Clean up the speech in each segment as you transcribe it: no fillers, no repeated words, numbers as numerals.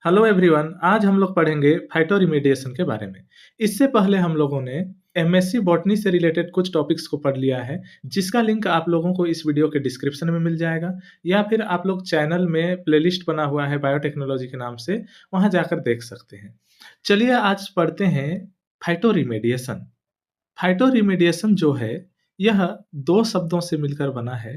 Hello everyone, आज हम लोग पढ़ेंगे फाइटोरिमेडिएशन के बारे में। इससे पहले हम लोगों ने एमएससी बॉटनी से रिलेटेड कुछ टॉपिक्स को पढ़ लिया है, जिसका लिंक आप लोगों को इस वीडियो के डिस्क्रिप्शन में मिल जाएगा या फिर आप लोग चैनल में प्लेलिस्ट बना हुआ है बायोटेक्नोलॉजी के नाम से, वहां जाकर देख सकते हैं। चलिए आज पढ़ते हैं फाइटोरिमेडिएशन। फाइटोरिमेडिएशन जो है, यह दो शब्दों से मिलकर बना है।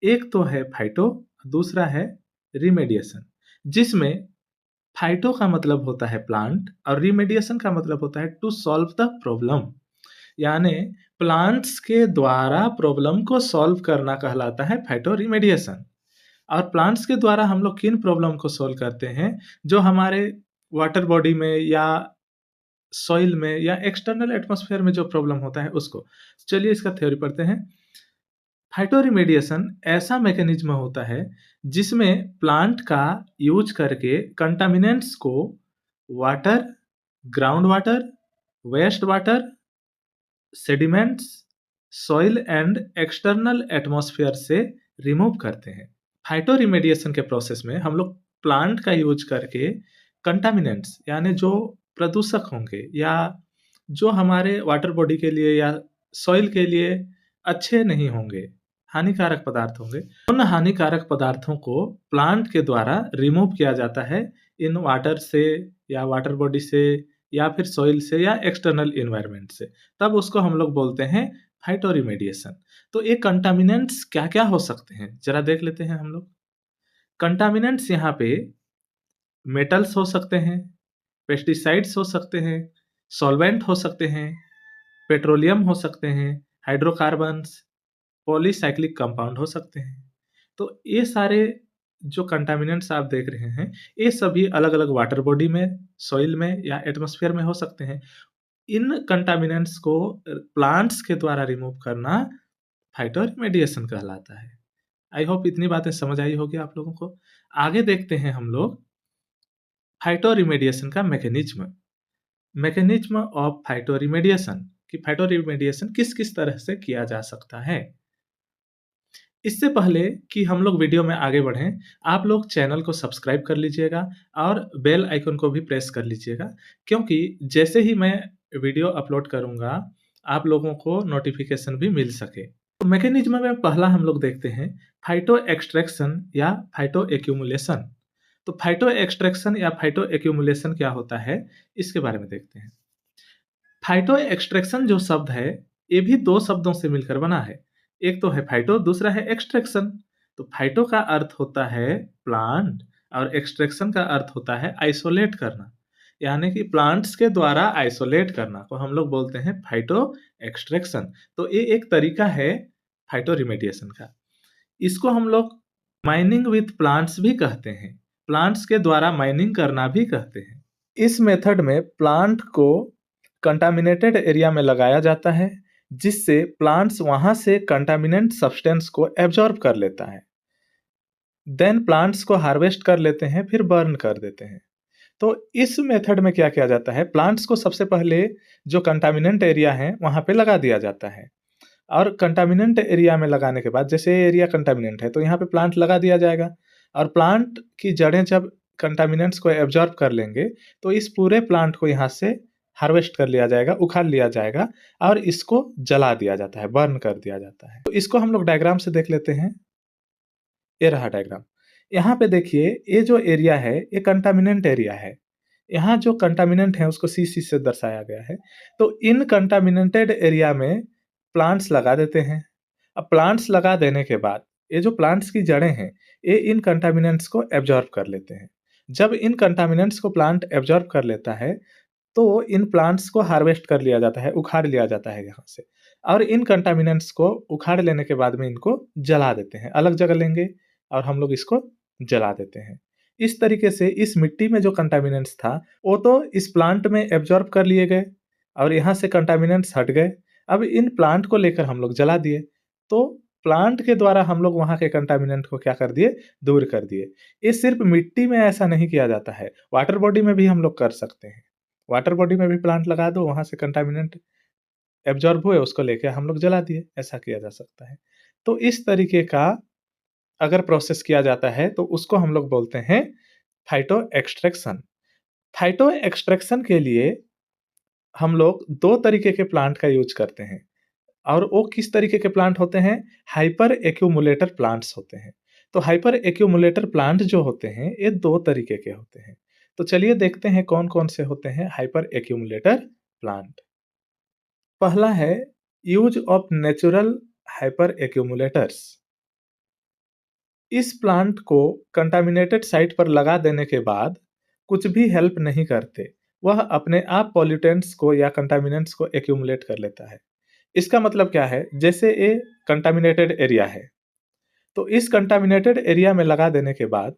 एक तो है फाइटो, दूसरा है रिमेडिएशन, जिसमें फाइटो का मतलब होता है प्लांट और रिमेडिएशन का मतलब होता है टू सॉल्व द प्रॉब्लम। यानी प्लांट्स के द्वारा प्रॉब्लम को सॉल्व करना कहलाता है फाइटो रिमेडिएशन। और प्लांट्स के द्वारा हम लोग किन प्रॉब्लम को सॉल्व करते हैं, जो हमारे वाटर बॉडी में या सॉइल में या एक्सटर्नल एटमॉस्फेयर में जो प्रॉब्लम होता है उसको। चलिए इसका थ्योरी पढ़ते हैं। फाइटोरिमेडिएशन ऐसा मैकेनिज्म होता है जिसमें प्लांट का यूज करके कंटामिनेंट्स को water, ground water, waste water, sediments, soil and external atmosphere से रिमूव करते हैं। फाइटोरिमेडिएशन के प्रोसेस में हम लोग प्लांट का यूज करके कंटामिनेंट्स यानी जो प्रदूषक होंगे या जो हमारे वाटर बॉडी के लिए या सॉइल के लिए अच्छे नहीं होंगे, हानिकारक पदार्थ होंगे, उन हानिकारक पदार्थों को प्लांट के द्वारा रिमूव किया जाता है इन वाटर से या वाटर बॉडी से या फिर सॉइल से या एक्सटर्नल इन्वायरमेंट से। तब उसको हम लोग बोलते हैं फाइटोरिमेडिएशन। तो ये कंटामिनेंट्स क्या क्या हो सकते हैं, जरा देख लेते हैं हम लोग। कंटामिनेंट्स यहाँ पे मेटल्स हो सकते हैं, पेस्टिसाइड्स हो सकते हैं, सॉल्वेंट हो सकते हैं, पेट्रोलियम हो सकते हैं, हाइड्रोकार्बन्स, पॉलीसाइक्लिक कंपाउंड हो सकते हैं। तो ये सारे जो कंटामिनेंट्स आप देख रहे हैं, ये सभी अलग-अलग वाटर बॉडी में, सॉइल में या एटमॉस्फेयर में हो सकते हैं। इन कंटामिनेंट्स को प्लांट्स के द्वारा रिमूव करना फाइटोरिमेडिएशन कहलाता है। आई होप इतनी बातें समझ आई होगी आप लोगों को। आगे देखते हैं हम लोग फाइटोरिमेडिएशन का मैकेनिज्म। मैकेनिज्म ऑफ फाइटोरिमेडिएशन कि फाइटोरिमेडिएशन किस-किस तरह से किया जा सकता है। इससे पहले कि हम लोग वीडियो में आगे बढ़ें, आप लोग चैनल को सब्सक्राइब कर लीजिएगा और बेल आइकन को भी प्रेस कर लीजिएगा, क्योंकि जैसे ही मैं वीडियो अपलोड करूँगा, आप लोगों को नोटिफिकेशन भी मिल सके। तो मैकेनिज्म में पहला हम लोग देखते हैं फाइटो एक्सट्रैक्शन या फाइटो एक्यूमुलेशन। तो फाइटो एक्सट्रैक्शन या फाइटो एक्यूमुलेशन क्या होता है, इसके बारे में देखते हैं। फाइटो एक्सट्रैक्शन जो शब्द है, ये भी दो शब्दों से मिलकर बना है। एक तो है फाइटो, दूसरा है एक्सट्रैक्शन। तो फाइटो का अर्थ होता है प्लांट और एक्सट्रैक्शन का अर्थ होता है आइसोलेट करना, यानी कि प्लांट्स के द्वारा आइसोलेट करना को हम लोग बोलते हैं फाइटो एक्सट्रैक्शन। तो ये एक तरीका है फाइटो रिमेडिएशन का। इसको हम लोग माइनिंग विथ प्लांट्स भी कहते हैं, प्लांट्स के द्वारा माइनिंग करना भी कहते हैं। इस मेथड में प्लांट को कंटामिनेटेड एरिया में लगाया जाता है, जिससे प्लांट्स वहां से कंटामिनेंट सब्सटेंस को एब्जॉर्ब कर लेता है। देन प्लांट्स को हार्वेस्ट कर लेते हैं, फिर बर्न कर देते हैं। तो इस मेथड में क्या किया जाता है, प्लांट्स को सबसे पहले जो कंटामिनेंट एरिया है वहां पे लगा दिया जाता है। और कंटामिनेंट एरिया में लगाने के बाद, जैसे एरिया कंटामिनेंट है तो यहाँ पे प्लांट लगा दिया जाएगा, और प्लांट की जड़ें जब कंटामिनेंट्स को एब्जॉर्ब कर लेंगे तो इस पूरे प्लांट को यहाँ से हार्वेस्ट कर लिया जाएगा, उखाड़ लिया जाएगा और इसको जला दिया जाता है, बर्न कर दिया जाता है। तो इसको हम लोग डायग्राम से देख लेते हैं। ये रहा डायग्राम। यहाँ पे देखिए, ये जो एरिया है ये कंटामिनेंट एरिया है। यहाँ जो कंटामिनेंट है उसको CC से दर्शाया गया है। तो इन कंटामिनेटेड एरिया में प्लांट्स लगा देते हैं। अब प्लांट्स लगा देने के बाद ये जो प्लांट्स की जड़ें हैं, ये इन कंटामिनेंट्स को एब्जॉर्ब कर लेते हैं। जब इन कंटामिनेंट्स को प्लांट एब्जॉर्ब कर लेता है, तो इन प्लांट्स को हार्वेस्ट कर लिया जाता है, उखाड़ लिया जाता है यहाँ से। और इन कंटामिनेंट्स को उखाड़ लेने के बाद में इनको जला देते हैं, अलग जगह लेंगे और हम लोग इसको जला देते हैं। इस तरीके से इस मिट्टी में जो कंटामिनेंट्स था, वो तो इस प्लांट में एब्जॉर्ब कर लिए गए और यहाँ से कंटामिनेंट्स हट गए। अब इन प्लांट को लेकर हम लोग जला दिए, तो प्लांट के द्वारा हम लोग वहाँ के कंटामिनेंट को क्या कर दिए, दूर कर दिए। ये सिर्फ मिट्टी में ऐसा नहीं किया जाता है, वाटर बॉडी में भी हम लोग कर सकते हैं। वाटर बॉडी में भी प्लांट लगा दो, वहाँ से कंटामिनेंट एब्जॉर्ब हुए, उसको लेके हम लोग जला दिए, ऐसा किया जा सकता है। तो इस तरीके का अगर प्रोसेस किया जाता है तो उसको हम लोग बोलते हैं फाइटो एक्सट्रैक्शन। फाइटो एक्सट्रैक्शन के लिए हम लोग 2 तरीके के प्लांट का यूज़ करते हैं और वो किस तरीके के प्लांट होते हैं? हाइपर एक्यूमुलेटर प्लांट्स होते हैं। तो हाइपर एक्यूमुलेटर प्लांट जो होते हैं, ये 2 तरीके के होते हैं। तो चलिए देखते हैं कौन-कौन से होते हैं हाइपर एक्यूमुलेटर प्लांट। पहला है यूज़ ऑफ नेचुरल हाइपर एक्यूमुलेटर्स। इस प्लांट को कंटामिनेटेड साइट पर लगा देने के बाद कुछ भी हेल्प नहीं करते। वह अपने आप पॉल्यूटेंट्स को या कंटामिनेंट्स को एक्यूमुलेट कर लेता है। इसका मतलब क्या है? जैसे ये कंटामिनेटेड एरिया है, तो इस कंटामिनेटेड एरिया में लगा देने के बाद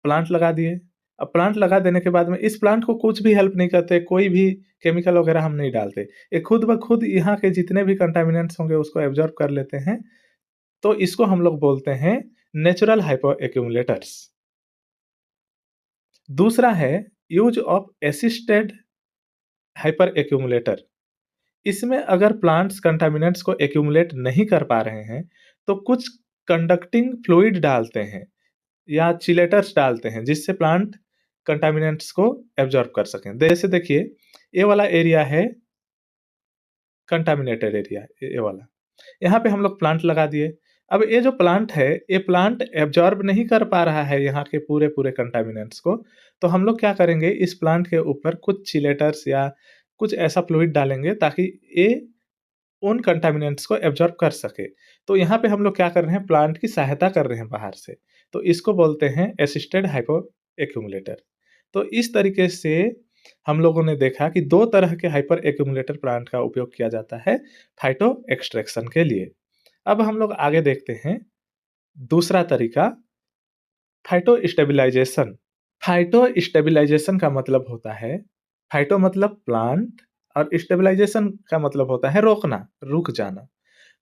प्लांट लगा दिए। अब प्लांट लगा देने के बाद में इस प्लांट को कुछ भी हेल्प नहीं करते, कोई भी केमिकल वगैरह हम नहीं डालते। ये खुद ब खुद यहाँ के जितने भी कंटामिनेंट्स होंगे उसको एब्ज़ॉर्ब कर लेते हैं। तो इसको हम लोग बोलते हैं नेचुरल हाइपर एक्यूमुलेटर्स। दूसरा है use of assisted hyper accumulator. इसमें अगर प्लांट्स कंटामिनेंट्स को एक्यूमुलेट नहीं कर पा रहे हैं, तो कुछ कंडक्टिंग फ्लूइड डालते हैं या चिलेटर्स डालते हैं, जिससे प्लांट कंटामिनेंट्स को एब्ज़ॉर्ब कर सकें। जैसे देखिए, ये वाला एरिया है कंटामिनेटेड एरिया, ये वाला। यहाँ पे हम लोग प्लांट लगा दिए। अब ये जो प्लांट है, ये प्लांट एब्ज़ॉर्ब नहीं कर पा रहा है यहाँ के पूरे-पूरे कंटामिनेंट्स को, तो हम लोग क्या करेंगे, इस प्लांट के ऊपर कुछ चिलेटर्स या कुछ ऐसा फ्लूइड डालेंगे ताकि ये उन कंटामिनेंट्स को एब्ज़ॉर्ब कर सके। तो यहाँ पे हम लोग क्या कर रहे हैं, प्लांट की सहायता कर रहे हैं बाहर से। तो इसको बोलते हैं असिस्टेड हाइपो एक्यूमुलेटर। तो इस तरीके से हम लोगों ने देखा कि 2 तरह के हाइपर एक्यूमुलेटर प्लांट का उपयोग किया जाता है फाइटो एक्सट्रैक्शन के लिए। अब हम लोग आगे देखते हैं दूसरा तरीका, फाइटो स्टेबलाइजेशन। फाइटो स्टेबलाइजेशन का मतलब होता है, फाइटो मतलब प्लांट और स्टेबलाइजेशन का मतलब होता है रोकना, रुक जाना।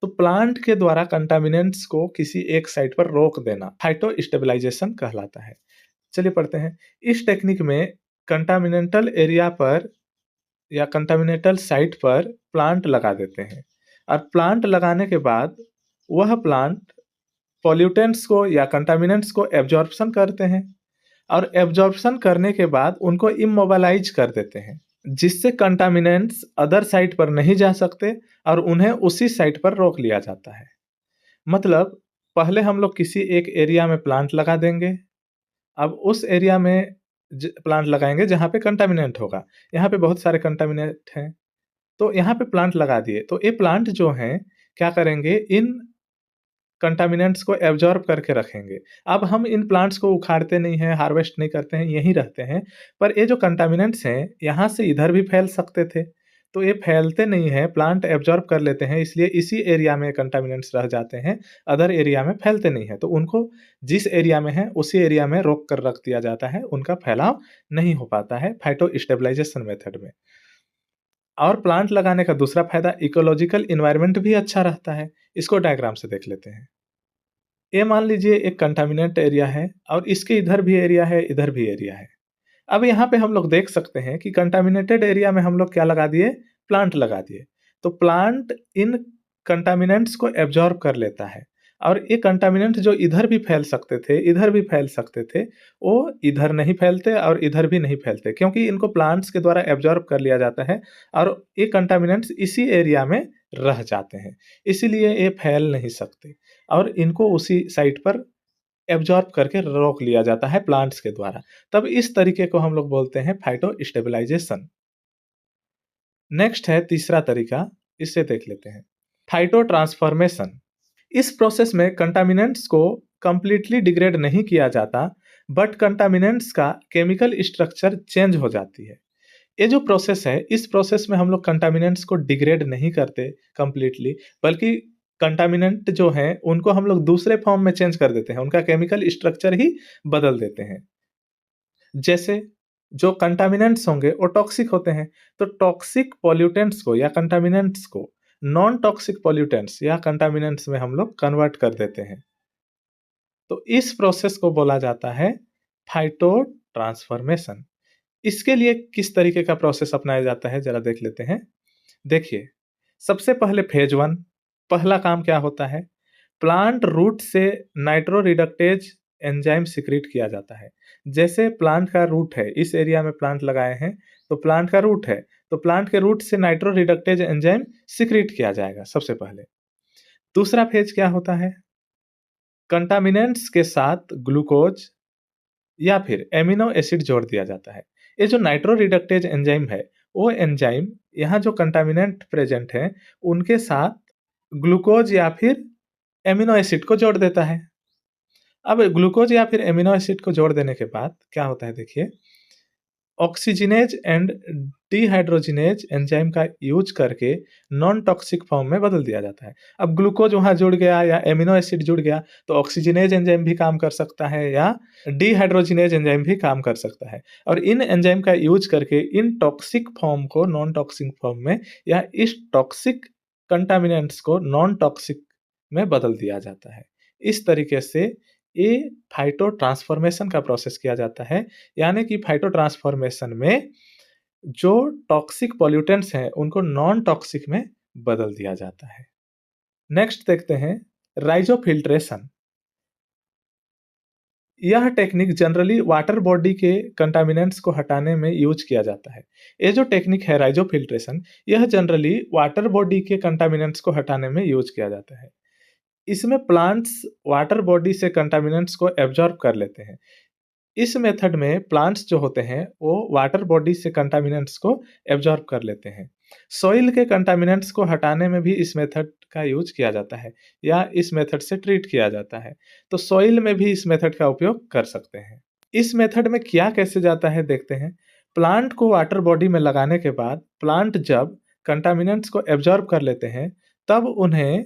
तो प्लांट के द्वारा कंटामिनेंट्स को किसी एक साइट पर रोक देना फाइटो स्टेबलाइजेशन कहलाता है। चलिए पढ़ते हैं। इस टेक्निक में कंटामिनेंटल एरिया पर या कंटामिनेटल साइट पर प्लांट लगा देते हैं और प्लांट लगाने के बाद वह प्लांट पॉल्यूटेंट्स को या कंटामिनेंट्स को एब्जॉर्प्शन करते हैं और एब्जॉर्प्शन करने के बाद उनको इमोबालाइज कर देते हैं, जिससे कंटामिनेंट्स अदर साइट पर नहीं जा सकते और उन्हें उसी साइट पर रोक लिया जाता है। मतलब पहले हम लोग किसी एक एरिया में प्लांट लगा देंगे। अब उस एरिया में प्लांट लगाएंगे जहाँ पे कंटामिनेंट होगा। यहाँ पे बहुत सारे कंटामिनेंट हैं, तो यहाँ पे प्लांट लगा दिए। तो ये प्लांट जो हैं क्या करेंगे, इन कंटामिनेंट्स को एब्जॉर्ब करके रखेंगे। अब हम इन प्लांट्स को उखाड़ते नहीं हैं, हार्वेस्ट नहीं करते हैं, यहीं रहते हैं। पर ये जो कंटामिनेंट्स हैं, यहाँ से इधर भी फैल सकते थे, तो ये फैलते नहीं हैं, प्लांट एब्जॉर्ब कर लेते हैं, इसलिए इसी एरिया में कंटामिनेंट्स रह जाते हैं, अदर एरिया में फैलते नहीं हैं। तो उनको जिस एरिया में है, उसी एरिया में रोक कर रख दिया जाता है, उनका फैलाव नहीं हो पाता है फाइटो स्टेबलाइजेशन मेथड में। और प्लांट लगाने का दूसरा फायदा, इकोलॉजिकल एनवायरनमेंट भी अच्छा रहता है। इसको डायग्राम से देख लेते हैं। ये मान लीजिए एक कंटामिनेंट एरिया है और इसके इधर भी एरिया है, इधर भी एरिया है। अब यहाँ पे हम लोग देख सकते हैं कि कंटामिनेटेड एरिया में हम लोग क्या लगा दिए, प्लांट लगा दिए। तो प्लांट इन कंटामिनेंट्स को एब्जॉर्ब कर लेता है और ये कंटामिनेंट जो इधर भी फैल सकते थे, इधर भी फैल सकते थे, वो इधर नहीं फैलते और इधर भी नहीं फैलते, क्योंकि इनको प्लांट्स के द्वारा एब्जॉर्ब कर लिया जाता है और ये कंटामिनेंट्स इसी एरिया में रह जाते हैं। इसीलिए ये फैल नहीं सकते और इनको उसी साइट पर एब्जॉर्ब करके रोक लिया जाता है प्लांट्स के द्वारा। तब इस तरीके को हम लोग बोलते हैं फाइटो स्टेबलाइजेशन। नेक्स्ट है तीसरा तरीका, इसे देख लेते हैं, फाइटो ट्रांसफॉर्मेशन। इस प्रोसेस में कंटामिनेंट्स को कंप्लीटली डिग्रेड नहीं किया जाता, बट कंटामिनेंट्स का केमिकल स्ट्रक्चर चेंज हो जाती है। ये जो प्रोसेस है, इस प्रोसेस में हम लोग कंटामिनेंट्स को डिग्रेड नहीं करते कंप्लीटली, बल्कि कंटामिनेंट जो हैं उनको हम लोग दूसरे फॉर्म में चेंज कर देते हैं, उनका केमिकल स्ट्रक्चर ही बदल देते हैं। जैसे जो कंटामिनेंट्स होंगे वो टॉक्सिक होते हैं, तो टॉक्सिक पॉल्यूटेंट्स को या कंटामिनेंट्स को नॉन टॉक्सिक पॉल्यूटेंट्स या कंटामिनेंट्स में हम लोग कन्वर्ट कर देते हैं। तो इस प्रोसेस को बोला जाता है फाइटो ट्रांसफॉर्मेशन। इसके लिए किस तरीके का प्रोसेस अपनाया जाता है, जरा देख लेते हैं। देखिए, सबसे पहले फेज 1, पहला काम क्या होता है, प्लांट रूट से नाइट्रो रिडक्टेज एंजाइम सिक्रीट किया जाता है। जैसे प्लांट का रूट है, इस एरिया में प्लांट लगाए हैं, तो प्लांट का रूट है, तो प्लांट के रूट से नाइट्रो रिडक्टेज एंजाइम सिक्रीट किया जाएगा सबसे पहले। दूसरा फेज क्या होता है? कंटामिनेंट्स के साथ ग्लूकोज या फिर एमिनो एसिड जोड़ दिया जाता है। ये जो नाइट्रो रिडक्टेज एंजाइम है, वो एंजाइम यहाँ जो कंटामिनेंट प्रेजेंट है, उनके साथ ग्लूकोज या फिर एमिनो एसिड को जोड़ देता है। अब ग्लूकोज या फिर एमिनो एसिड को जोड़ देने के बाद क्या होता है देखिए, ऑक्सीजनेज एंड डिहाइड्रोजिनेज एंजाइम का यूज करके नॉन टॉक्सिक फॉर्म में बदल दिया जाता है। अब ग्लूकोज वहाँ जुड़ गया या एमिनो एसिड जुड़ गया, तो ऑक्सीजनेज एंजाइम भी काम कर सकता है या डिहाइड्रोजिनेज एंजाइम भी काम कर सकता है, और इन एंजाइम का यूज करके इन टॉक्सिक फॉर्म को नॉन टॉक्सिक फॉर्म में या इस टॉक्सिक कंटामिनेंट्स को नॉन टॉक्सिक में बदल दिया जाता है। इस तरीके से ये फाइटो ट्रांसफॉर्मेशन का प्रोसेस किया जाता है, यानी कि फाइटो ट्रांसफॉर्मेशन में जो टॉक्सिक पॉल्यूटेंट्स हैं उनको नॉन टॉक्सिक में बदल दिया जाता है। नेक्स्ट देखते हैं राइजोफिल्ट्रेशन। यह टेक्निक जनरली वाटर बॉडी के कंटामिनेंट्स को हटाने में यूज किया जाता है। ये जो टेक्निक है राइजोफिल्ट्रेशन, यह जनरली वाटर बॉडी के कंटामिनेंट्स को हटाने में यूज किया जाता है। इसमें प्लांट्स वाटर बॉडी से कंटामिनेंट्स को एब्जॉर्ब कर लेते हैं। इस मेथड में प्लांट्स जो होते हैं वो वाटर बॉडी से कंटामिनेंट्स को एब्जॉर्ब कर लेते हैं। सॉइल के कंटामिनेंट्स को हटाने में भी इस मेथड का यूज किया जाता है या इस मेथड से ट्रीट किया जाता है, तो सॉइल में भी इस मेथड का उपयोग कर सकते हैं। इस मेथड में किया कैसे जाता है देखते हैं। प्लांट को वाटर बॉडी में लगाने के बाद प्लांट जब कंटामिनेंट्स को एब्जॉर्ब कर लेते हैं, तब उन्हें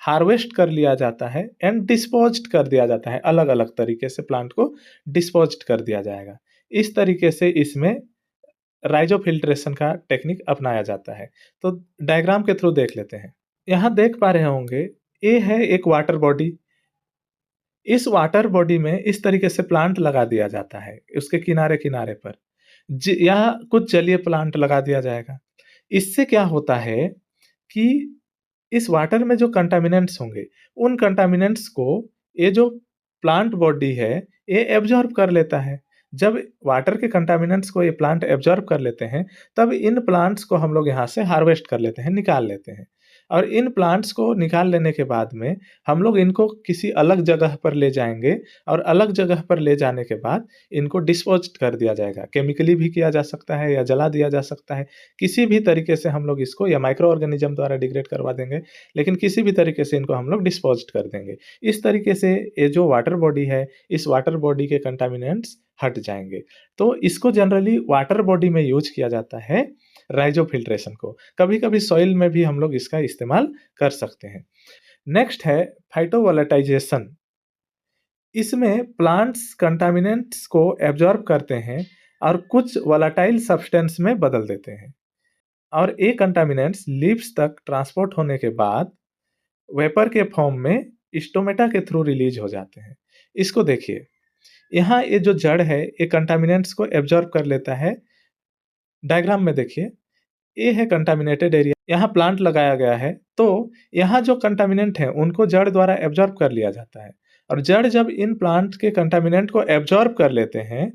हार्वेस्ट कर लिया जाता है एंड डिस्पोज्ड कर दिया जाता है। अलग अलग तरीके से प्लांट को डिस्पोज्ड कर दिया जाएगा। इस तरीके से इसमें राइजोफिल्ट्रेशन का टेक्निक अपनाया जाता है। तो डायग्राम के थ्रू देख लेते हैं। यहाँ देख पा रहे होंगे, ये है एक वाटर बॉडी। इस वाटर बॉडी में इस तरीके से प्लांट लगा दिया जाता है, उसके किनारे किनारे पर यहाँ कुछ जलीय प्लांट लगा दिया जाएगा। इससे क्या होता है कि इस वाटर में जो कंटामिनेंट्स होंगे, उन कंटामिनेंट्स को ये जो प्लांट बॉडी है, ये एब्जॉर्ब कर लेता है। जब वाटर के कंटामिनेंट्स को ये प्लांट एब्जॉर्ब कर लेते हैं, तब इन प्लांट्स को हम लोग यहाँ से हार्वेस्ट कर लेते हैं, निकाल लेते हैं। और इन प्लांट्स को निकाल लेने के बाद में हम लोग इनको किसी अलग जगह पर ले जाएंगे, और अलग जगह पर ले जाने के बाद इनको डिस्पोज कर दिया जाएगा। केमिकली भी किया जा सकता है या जला दिया जा सकता है। किसी भी तरीके से हम लोग इसको, या माइक्रो ऑर्गेनिज्म द्वारा डिग्रेड करवा देंगे, लेकिन किसी भी तरीके से इनको हम लोग डिस्पोज कर देंगे। इस तरीके से ये जो वाटर बॉडी है, इस वाटर बॉडी के कंटामिनेंट्स हट जाएंगे। तो इसको जनरली वाटर बॉडी में यूज किया जाता है राइजोफिल्ट्रेशन को। कभी कभी सॉइल में भी हम लोग इसका इस्तेमाल कर सकते हैं। नेक्स्ट है फाइटोवोलेटाइजेशन। इसमें प्लांट्स कंटामिनेंट्स को एब्जॉर्ब करते हैं और कुछ वोलेटाइल सब्सटेंस में बदल देते हैं, और ये कंटामिनेंट्स लीव्स तक ट्रांसपोर्ट होने के बाद वेपर के फॉर्म में स्टोमेटा के थ्रू रिलीज हो जाते हैं। इसको देखिए, यहाँ ये जो जड़ है, ये कंटामिनेंट्स को एब्जॉर्ब कर लेता है। डायग्राम में देखिए, ये है कंटामिनेटेड एरिया, यहाँ प्लांट लगाया गया है, तो यहाँ जो कंटामिनेंट है उनको जड़ द्वारा एब्जॉर्ब कर लिया जाता है। और जड़ जब इन प्लांट के कंटामिनेंट को एब्जॉर्ब कर लेते हैं,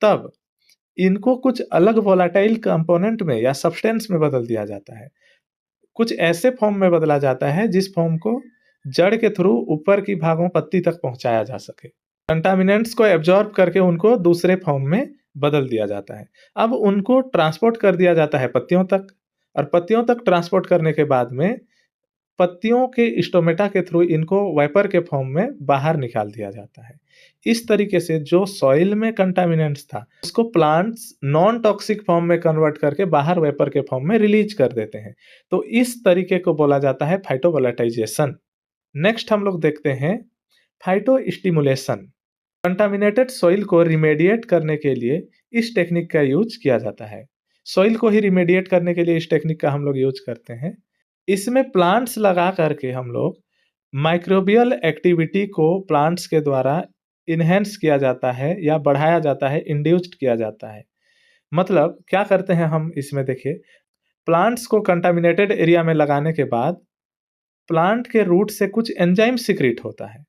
तब इनको कुछ अलग वोलेटाइल कंपोनेंट में या सब्सटेंस में बदल दिया जाता है। कुछ ऐसे फॉर्म में बदला जाता है जिस फॉर्म को जड़ के थ्रू ऊपर की भागों पत्ती तक पहुंचाया जा सके। कंटामिनेंट्स को एब्जॉर्ब करके उनको दूसरे फॉर्म में बदल दिया जाता है। अब उनको ट्रांसपोर्ट कर दिया जाता है पत्तियों तक, और पत्तियों तक ट्रांसपोर्ट करने के बाद में पत्तियों के स्टोमेटा के थ्रू इनको वेपर के फॉर्म में बाहर निकाल दिया जाता है। इस तरीके से जो सॉइल में कंटामिनेंट्स था, उसको प्लांट्स नॉन टॉक्सिक फॉर्म में कन्वर्ट करके बाहर वेपर के फॉर्म में रिलीज कर देते हैं। तो इस तरीके को बोला जाता है फाइटोवोलेटाइजेशन। नेक्स्ट हम लोग देखते हैं फाइटो स्टिमुलेशन। कंटामिनेटेड सॉइल को रिमेडिएट करने के लिए इस टेक्निक का यूज किया जाता है। सॉइल को ही रिमेडिएट करने के लिए इस टेक्निक का हम लोग यूज करते हैं। इसमें प्लांट्स लगा करके हम लोग माइक्रोबियल एक्टिविटी को प्लांट्स के द्वारा इनहेंस किया जाता है या बढ़ाया जाता है, इंड्यूस्ड किया जाता है। मतलब क्या करते हैं हम इसमें देखिए, प्लांट्स को कंटामिनेटेड एरिया में लगाने के बाद प्लांट के रूट से कुछ एंजाइम सिक्रीट होता है,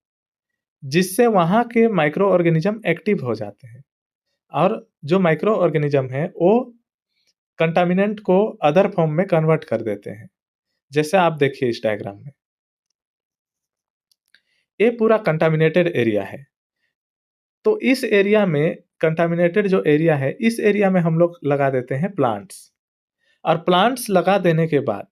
जिससे वहाँ के माइक्रो ऑर्गेनिज्म एक्टिव हो जाते हैं और जो माइक्रो ऑर्गेनिज्म है वो कंटामिनेंट को अदर फॉर्म में कन्वर्ट कर देते हैं। जैसे आप देखिए इस डायग्राम में, ये पूरा कंटामिनेटेड एरिया है। तो इस एरिया में कंटामिनेटेड जो एरिया है, इस एरिया में हम लोग लगा देते हैं प्लांट्स। और प्लांट्स लगा देने के बाद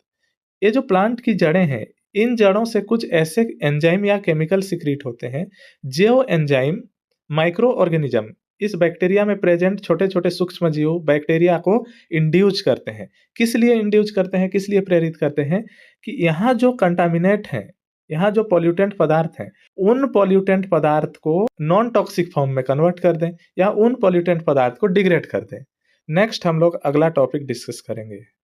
ये जो प्लांट की जड़ें हैं, इन जड़ों से कुछ ऐसे एंजाइम या केमिकल सिक्रीट होते हैं, जो एंजाइम माइक्रो ऑर्गेनिज्म, इस बैक्टीरिया में प्रेजेंट छोटे-छोटे सूक्ष्म जीव बैक्टीरिया को इंड्यूस करते हैं। किस लिए इंड्यूस करते हैं, किस लिए प्रेरित करते हैं? कि यहाँ जो कंटामिनेट हैं, यहाँ जो पॉल्यूटेंट पदार्थ हैं, उन पॉल्यूटेंट पदार्थ को नॉन टॉक्सिक फॉर्म में कन्वर्ट कर दें या उन पॉल्यूटेंट पदार्थ को डिग्रेड कर दें। नेक्स्ट हम लोग अगला टॉपिक डिस्कस करेंगे।